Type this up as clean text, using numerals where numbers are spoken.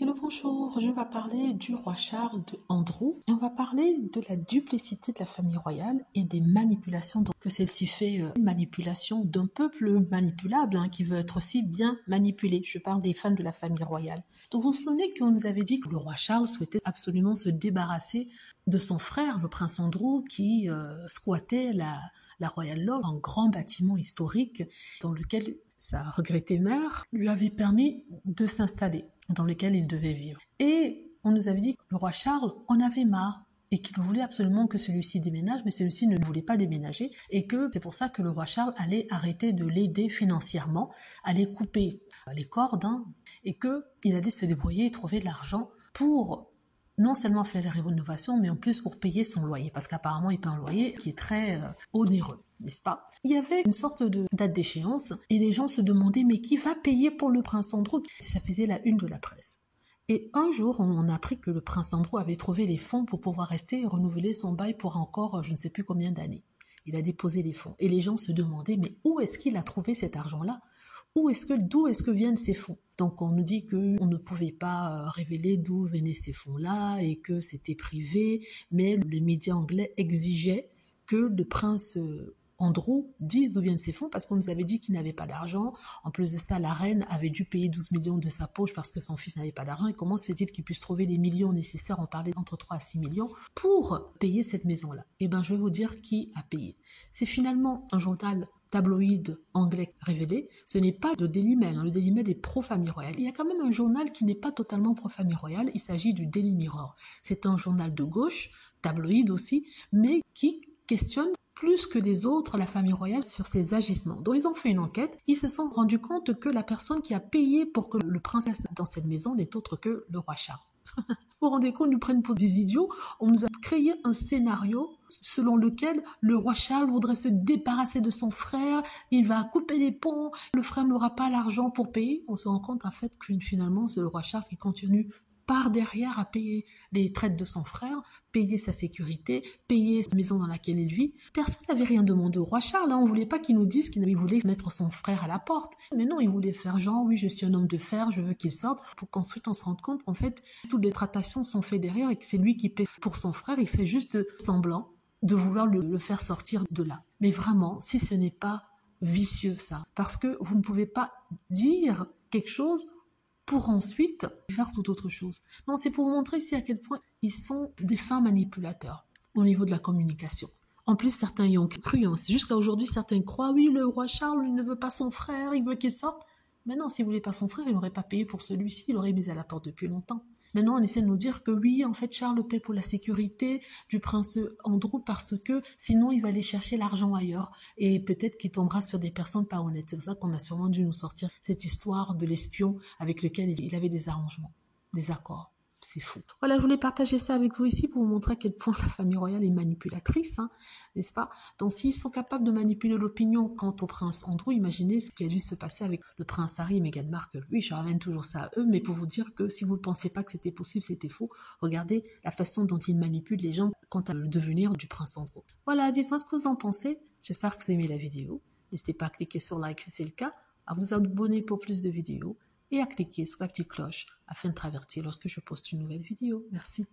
Hello, bonjour, je vais parler du roi Charles de Andrew et on va parler de la duplicité de la famille royale et des manipulations que celle-ci fait, une manipulation d'un peuple manipulable qui veut être aussi bien manipulé. Je parle des fans de la famille royale. Donc vous vous souvenez qu'on nous avait dit que le roi Charles souhaitait absolument se débarrasser de son frère, le prince Andrew, qui squattait la Royal Lodge, un grand bâtiment historique dans lequel sa regrettée mère lui avait permis de s'installer, dans lequel il devait vivre. Et on nous avait dit que le roi Charles en avait marre et qu'il voulait absolument que celui-ci déménage, mais celui-ci ne voulait pas déménager et que c'est pour ça que le roi Charles allait arrêter de l'aider financièrement, allait couper les cordes et qu'il allait se débrouiller et trouver de l'argent pour non seulement faire les rénovations, mais en plus pour payer son loyer, parce qu'apparemment il paie un loyer qui est très onéreux, n'est-ce pas? Il y avait une sorte de date d'échéance, et les gens se demandaient, mais qui va payer pour le prince Andrew? Ça faisait la une de la presse. Et un jour, on a appris que le prince Andrew avait trouvé les fonds pour pouvoir rester et renouveler son bail pour encore je ne sais plus combien d'années. Il a déposé les fonds. Et les gens se demandaient, mais où est-ce qu'il a trouvé cet argent-là? D'où est-ce que viennent ces fonds? Donc on nous dit qu'on ne pouvait pas révéler d'où venaient ces fonds-là et que c'était privé, mais les médias anglais exigeaient que le prince Andrew dise d'où viennent ces fonds parce qu'on nous avait dit qu'il n'avait pas d'argent. En plus de ça, la reine avait dû payer 12 millions de sa poche parce que son fils n'avait pas d'argent. Et comment se fait-il qu'il puisse trouver les millions nécessaires, on parlait entre 3 à 6 millions, pour payer cette maison-là? Eh bien, je vais vous dire qui a payé. C'est finalement un journal tabloïd anglais révélé, ce n'est pas le Daily Mail. Le Daily Mail est pro-famille royale. Il y a quand même un journal qui n'est pas totalement pro-famille royale, il s'agit du Daily Mirror. C'est un journal de gauche, tabloïd aussi, mais qui questionne plus que les autres la famille royale sur ses agissements. Donc ils ont fait une enquête, ils se sont rendus compte que la personne qui a payé pour que le prince reste dans cette maison n'est autre que le roi Charles. Vous vous rendez compte, nous prennent pour des idiots. On nous a créé un scénario selon lequel le roi Charles voudrait se débarrasser de son frère, il va couper les ponts, le frère n'aura pas l'argent pour payer. On se rend compte en fait que finalement c'est le roi Charles qui continue par derrière à payer les traites de son frère, payer sa sécurité, payer cette maison dans laquelle il vit. Personne n'avait rien demandé au roi Charles, on voulait pas qu'il nous dise qu'il voulait mettre son frère à la porte. Mais non, il voulait faire genre, oui, je suis un homme de fer, je veux qu'il sorte, pour qu'ensuite on se rende compte qu'en fait, toutes les tractations sont faites derrière et que c'est lui qui paie pour son frère, il fait juste semblant de vouloir le faire sortir de là. Mais vraiment, si ce n'est pas vicieux ça, parce que vous ne pouvez pas dire quelque chose pour ensuite faire toute autre chose. Non, c'est pour vous montrer ici à quel point ils sont des fins manipulateurs au niveau de la communication. En plus, certains y ont cru. Jusqu'à aujourd'hui, certains croient, oui, le roi Charles, il ne veut pas son frère, il veut qu'il sorte. Mais non, s'il ne voulait pas son frère, il n'aurait pas payé pour celui-ci, il aurait mis à la porte depuis longtemps. Maintenant, on essaie de nous dire que oui, en fait, Charles paie pour la sécurité du prince Andrew parce que sinon, il va aller chercher l'argent ailleurs et peut-être qu'il tombera sur des personnes pas honnêtes. C'est pour ça qu'on a sûrement dû nous sortir cette histoire de l'espion avec lequel il avait des arrangements, des accords. C'est fou. Voilà, je voulais partager ça avec vous ici pour vous montrer à quel point la famille royale est manipulatrice, n'est-ce pas? Donc, s'ils sont capables de manipuler l'opinion quant au prince Andrew, imaginez ce qui a dû se passer avec le prince Harry et Meghan Markle. Oui, je ramène toujours ça à eux, mais pour vous dire que si vous ne pensez pas que c'était possible, c'était faux. Regardez la façon dont ils manipulent les gens quant à le devenir du prince Andrew. Voilà, dites-moi ce que vous en pensez. J'espère que vous aimez la vidéo. N'hésitez pas à cliquer sur like si c'est le cas, à vous abonner pour plus de vidéos et à cliquer sur la petite cloche afin de t'avertir lorsque je poste une nouvelle vidéo. Merci.